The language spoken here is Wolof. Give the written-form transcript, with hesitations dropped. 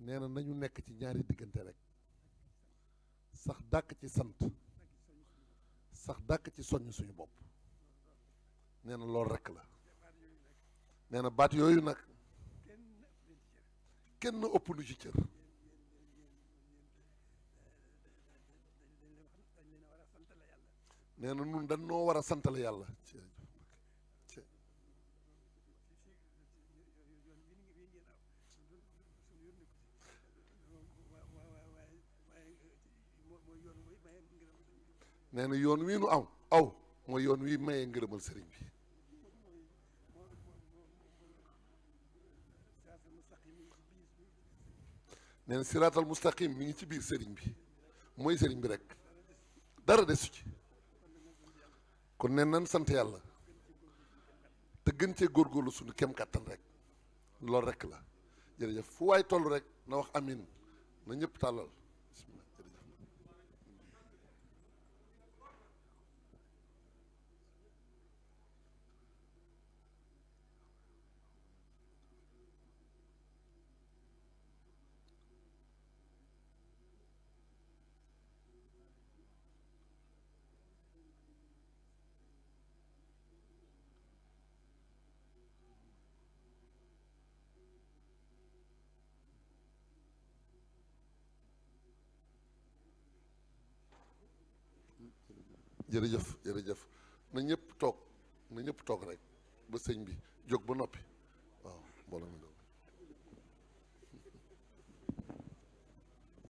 nee na nañu nekk ci ñaari diggante rek sax dàkk ci sant sax dàkk ci soññ suñu bopp nee na loolu rekk la nee na baat yooyu nag kenn ëpp nu ci cër nee na nun dañ noo war a santale yàlla nee na yoon wii nu aw mooy yoon wi mayee ngërëmal sëriñ bi nee na siraatal mustaqim mi ngi ci biir sëriñ bi mooy sëriñ bi rek dara desu ci kon nee nan sant yàlla te gën cee góorgóorlu suñu kem kàttan rek loolu rek la jërëjëf fu waay toll rek na wax amin na ñëpp tàllal bismillah jërëjëf jërëjëf na ñëpp toog rek ba sëñ bi jóg ba noppi waaw mbooloo mi